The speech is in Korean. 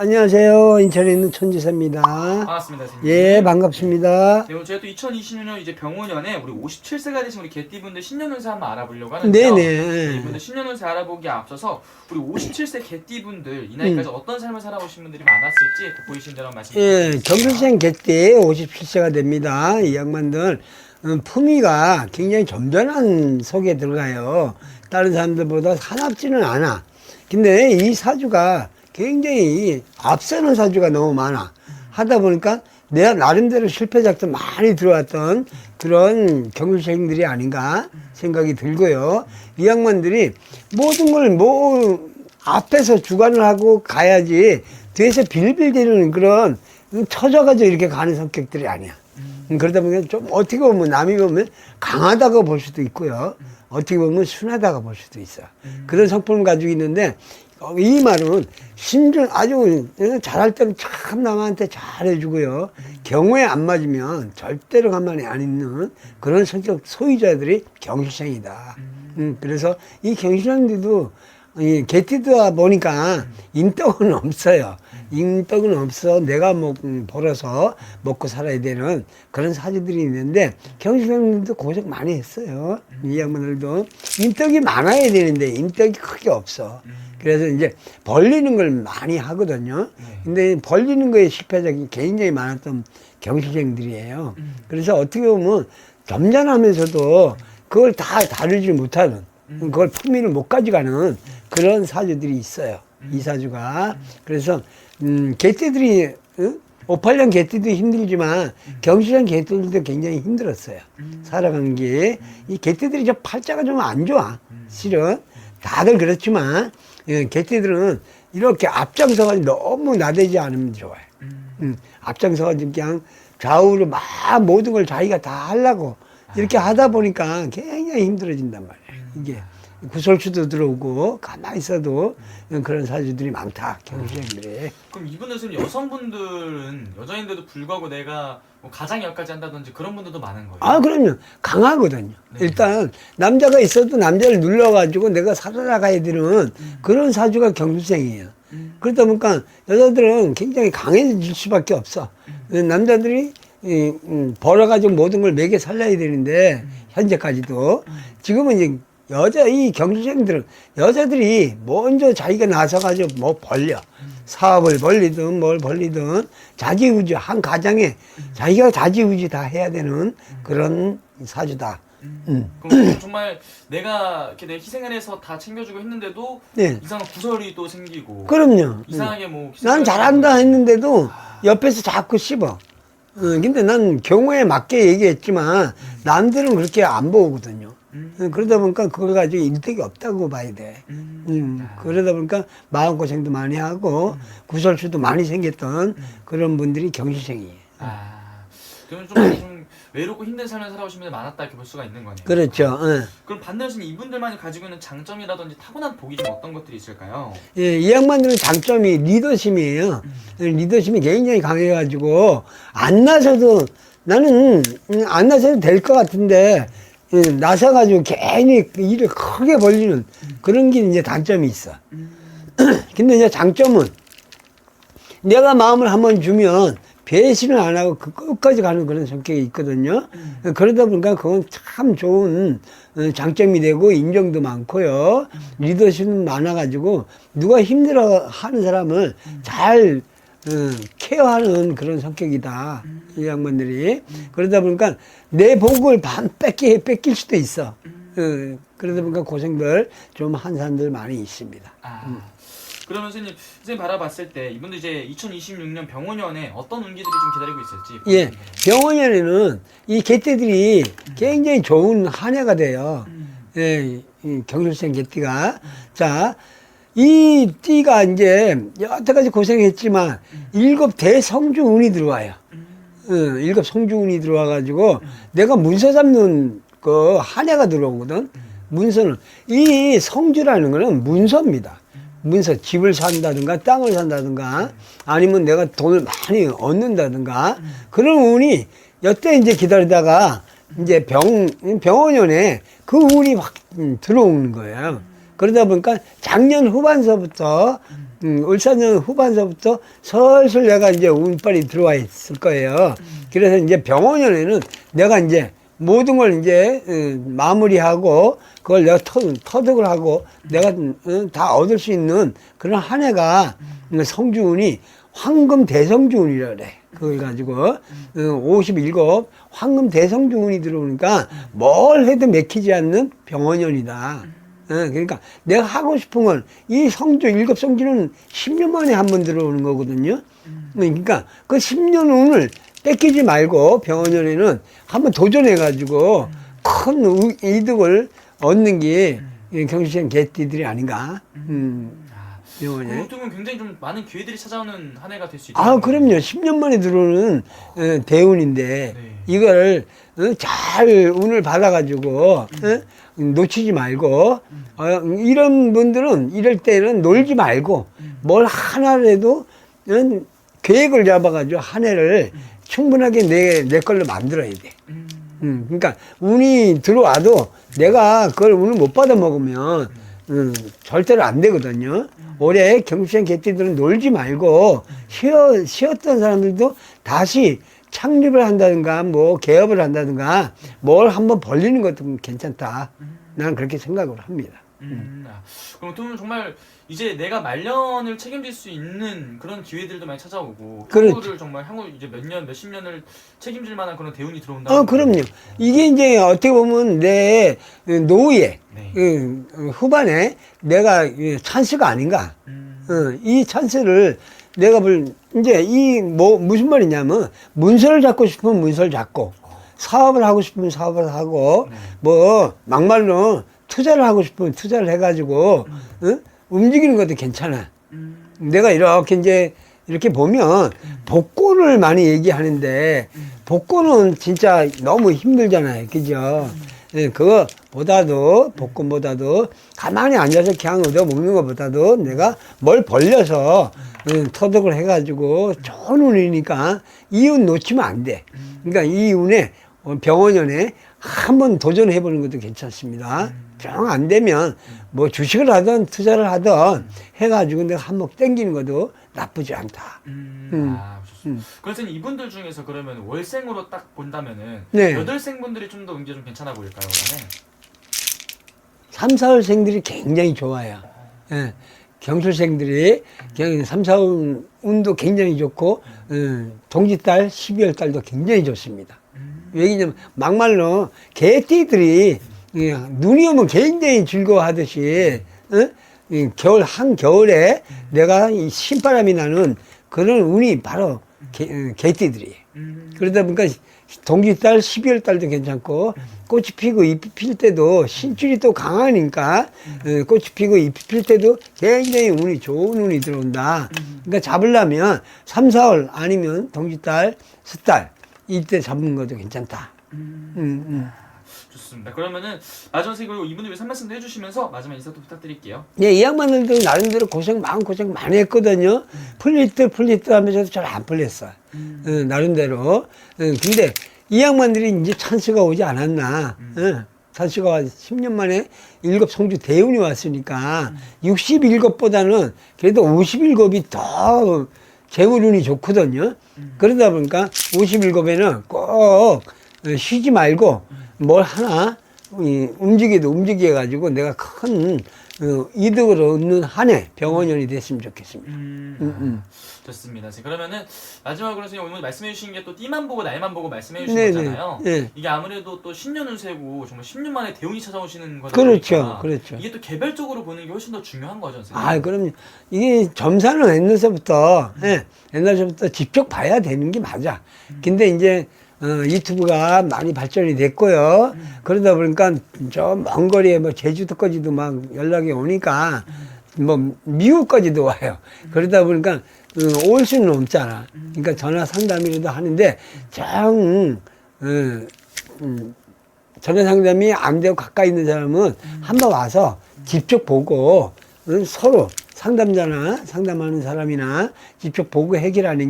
안녕하세요. 인천에 있는 천지사입니다. 반갑습니다, 선생님. 예, 반갑습니다. 네, 오늘 저희가 또 2026년 이제 병원연에 우리 57세가 되신 우리 개띠분들 신년운세 한번 알아보려고 하는데요. 네네. 이분들 신년운세 알아보기에 앞서서 우리 57세 개띠분들 이 나이까지 어떤 삶을 살아오신 분들이 많았을지 그 보이시는 대로 말씀 예, 드리겠습니다. 경술생 개띠 57세가 됩니다. 이 양반들 품위가 굉장히 점잖은 속에 들어가요. 다른 사람들보다 사납지는 않아. 근데 이 사주가 굉장히 앞서는 사주가 너무 많아. 하다 보니까 내가 나름대로 실패작도 많이 들어왔던 그런 경술생들이 아닌가 생각이 들고요. 이 양반들이 모든 걸 앞에서 주관을 하고 가야지 뒤에서 빌빌대는 그런 처져가지고 이렇게 가는 성격들이 아니야. 그러다 보니까 좀 어떻게 보면 남이 보면 강하다고 볼 수도 있고요. 어떻게 보면 순하다고 볼 수도 있어. 그런 성품을 가지고 있는데 이 말은 아주 잘할 때는 참 남한테 잘해주고요. 경우에 안 맞으면 절대로 가만히 안 있는 그런 성격 소유자들이 경술생이다. 그래서 이 경술생들도 개띠다 보니까 인덕은 없어요. 인덕은 없어. 내가 벌어서 먹고 살아야 되는 그런 사주들이 있는데 경술생들도 고생 많이 했어요. 이 양반들도 인덕이 많아야 되는데 인덕이 크게 없어. 그래서 이제 벌리는 걸 많이 하거든요. 근데 벌리는 거에 실패작이 굉장히 많았던 경실생들이에요. 그래서 어떻게 보면 점잖하면서도 그걸 다 다루지 못하는, 그걸 품위를 못 가져가는 그런 사주들이 있어요. 이 사주가. 그래서 개띠들이 58년 개띠도 힘들지만 경실생 개띠들도 굉장히 힘들었어요. 살아간 게. 이 개띠들이 좀 팔자가 좀 안 좋아. 실은. 다들 그렇지만 개띠들은 이렇게 앞장서가지고 너무 나대지 않으면 좋아요. 앞장서가지고 그냥 좌우로 막 모든 걸 자기가 다 하려고 이렇게 하다 보니까 굉장히 힘들어진단 말이에요. 이게 구설수도 들어오고 가만히 있어도 그런 사주들이 많다. 경실생들이. 그럼 이분들 선생님 여성분들은 여자인데도 불구하고 내가 뭐 가장 역까지 한다든지 그런 분들도 많은 거예요? 아, 그럼요. 강하거든요. 네. 일단 남자가 있어도 남자를 눌러가지고 내가 살아나가야 되는 그런 사주가 경술생이에요. 그러다 보니까 여자들은 굉장히 강해질 수밖에 없어. 남자들이 벌어가지고 모든 걸 매개 살려야 되는데 현재까지도 지금은 이제 이 경술생들은 여자들이 먼저 자기가 나서가지고 뭐 벌려. 사업을 벌리든 뭘 벌리든 자지우지, 한 가정에 자기가 자지우지 다 해야 되는 그런 사주다. 그럼 정말 내가 이렇게 내 희생을 해서 다 챙겨주고 했는데도 네. 이상한 구설이 또 생기고 그럼요. 이상하게 뭐 난 잘한다 했는데도 옆에서 자꾸 씹어. 근데 난 경우에 맞게 얘기했지만 남들은 그렇게 안 보거든요. 그러다 보니까 그걸 가지고 일득이 없다고 봐야 돼. 그러다 보니까 마음고생도 많이 하고 구설수도 많이 생겼던 그런 분들이 경실생이에요. 그러면 좀 외롭고 힘든 삶을 살아오신 분들 많았다 이렇게 볼 수가 있는 거네요. 그렇죠. 그럼 반대로 이분들만이 가지고 있는 장점이라든지 타고난 복이 좀 어떤 것들이 있을까요? 예, 이 양반들은 장점이 리더십이에요. 리더십이 굉장히 강해가지고 안 나서도 나는 안 나서도 될 것 같은데 나서가지고 괜히 일을 크게 벌리는 그런 게 이제 단점이 있어. 근데 이제 장점은 내가 마음을 한번 주면 배신을 안 하고 그 끝까지 가는 그런 성격이 있거든요. 그러다 보니까 그건 참 좋은 장점이 되고 인정도 많고요. 리더십은 많아가지고 누가 힘들어 하는 사람을 잘 케어하는 그런 성격이다. 이 양반들이. 그러다 보니까 내 복을 뺏길 수도 있어. 그러다 보니까 고생들 좀 한 사람들 많이 있습니다. 그러면 선생님 바라봤을 때 이분들 이제 2026년 병원연에 어떤 운기들이 좀 기다리고 있을지. 예, 병원연에는 이 개띠들이 굉장히 좋은 한 해가 돼요. 예, 이 경술생 개띠가. 자, 이 띠가 이제 여태까지 고생했지만 7 대성주 운이 들어와요. 7 성주운이 들어와가지고 내가 문서 잡는 그 한 해가 들어오거든. 문서는 이 성주라는 거는 문서입니다. 문서, 집을 산다든가 땅을 산다든가 아니면 내가 돈을 많이 얻는다든가 그런 운이 여태 이제 기다리다가 이제 병원연에 그 운이 확 들어오는 거예요. 그러다 보니까 작년 후반서부터 울산년 후반서부터 슬슬 내가 이제 운빨이 들어와 있을 거예요. 그래서 이제 병원년에는 내가 이제 모든 걸 이제 마무리하고 그걸 내가 터득을 하고 내가 다 얻을 수 있는 그런 한 해가 성주운이 황금 대성주운이라 그래. 그걸 가지고 57 황금 대성주운이 들어오니까 뭘 해도 맥히지 않는 병원년이다. 그러니까 내가 하고 싶은 건 이 성주 일곱 성주는 10년 만에 한 번 들어오는 거거든요. 그러니까 그 10년 운을 뺏기지 말고 병원년에는 한번 도전해가지고 큰 이득을 얻는 게 경주시장 개띠들이 아닌가. 병원에. 보통은 굉장히 좀 많은 기회들이 찾아오는 한 해가 될 수 있다. 아, 그럼요. 10년 만에 들어오는 대운인데 네. 이걸 잘 운을 받아가지고 놓치지 말고 이런 분들은 이럴 때는 놀지 말고 뭘 하나라도 계획을 잡아가지고 한 해를 충분하게 내 걸로 만들어야 돼. 그러니까 운이 들어와도 내가 그걸 운을 못 받아 먹으면 절대로 안 되거든요. 올해 경주시장 개띠들은 놀지 말고 쉬었던 사람들도 다시 창립을 한다든가 뭐 개업을 한다든가 뭘 한번 벌리는 것도 괜찮다. 나는 그렇게 생각을 합니다. 그럼 또 정말 이제 내가 말년을 책임질 수 있는 그런 기회들도 많이 찾아오고 그렇죠. 향후를 정말 향후 이제 몇 년, 몇십 년을 책임질 만한 그런 대운이 들어온다. 그럼요. 이게 이제 어떻게 보면 내 노후에 네. 후반에 내가 찬스가 아닌가. 이 찬스를 내가 이제 무슨 말이냐면 문서를 잡고 싶으면 문서를 잡고 사업을 하고 싶으면 사업을 하고 뭐 막말로 투자를 하고 싶으면 투자를 해가지고 움직이는 것도 괜찮아. 내가 이렇게 보면 복권을 많이 얘기하는데 복권은 진짜 너무 힘들잖아요. 그죠? 복권보다도 가만히 앉아서 그냥 얻어 먹는 것보다도 내가 뭘 벌려서 터득을 해가지고 좋은 운이니까 이 운 놓치면 안 돼. 그러니까 이 운에 병원년에 한번 도전해보는 것도 괜찮습니다. 정 안 되면 뭐 주식을 하든 투자를 하든 해가지고 내가 한몫 땡기는 것도 나쁘지 않다. 좋습니다. 그래서 이분들 중에서 그러면 월생으로 딱 본다면은 네. 여덟생분들이 좀 더 운기가 좀 괜찮아 보일까요? 그러면? 3, 4월생들이 굉장히 좋아요. 예. 경술생들이 3, 4월 운도 굉장히 좋고 동짓달, 12월 달도 굉장히 좋습니다. 왜냐면 막말로 개띠들이 눈이 오면 굉장히 즐거워하듯이 한겨울에 내가 이 신바람이 나는 그런 운이 바로 개띠들이에요. 그러다 보니까 동짓달, 12월 달도 괜찮고 꽃이 피고 잎이 필 때도 신줄이 또 강하니까 꽃이 피고 잎이 필 때도 굉장히 운이 좋은 운이 들어온다. 그러니까 잡으려면 3, 4월 아니면 동짓달, 숫달 이때 잡는 것도 괜찮다. 좋습니다. 그러면은 마지막으로 이분들 위해서 한 말씀도 해주시면서 마지막 인사도 부탁드릴게요. 예, 이 양반들도 나름대로 고생 많이 했거든요. 풀릴 듯 하면서도 잘 안 풀렸어. 나름대로. 근데 이 양반들이 이제 찬스가 오지 않았나. 찬스가 10년 만에 7 성주 대운이 왔으니까 67보다는 그래도 57이 더 재물운이 좋거든요. 그러다 보니까 57에는 꼭 쉬지 말고 뭘 하나 움직여가지고 내가 큰 이득을 얻는 한 해 병원년이 됐으면 좋겠습니다. 좋습니다. 그러면은 마지막으로 선생님 오늘 말씀해 주신 게 또 띠만 보고 날만 보고 말씀해 주신 거잖아요. 네. 이게 아무래도 또 10년 운세고 정말 10년 만에 대운이 찾아오시는 거다 그렇죠. 보니까 그렇죠. 이게 또 개별적으로 보는 게 훨씬 더 중요한 거죠, 선생님. 아, 그럼요. 이게 점사는 옛날서부터 직접 봐야 되는 게 맞아. 근데 이제 유튜브가 많이 발전이 됐고요. 그러다 보니까 저 먼 거리에 뭐 제주도까지도 막 연락이 오니까 뭐 미국까지도 와요. 그러다 보니까 올 수는 없잖아. 그러니까 전화 상담이라도 하는데 전화 상담이 안 되고 가까이 있는 사람은 한번 와서 직접 보고 서로 상담자나 상담하는 사람이나 직접 보고 해결하는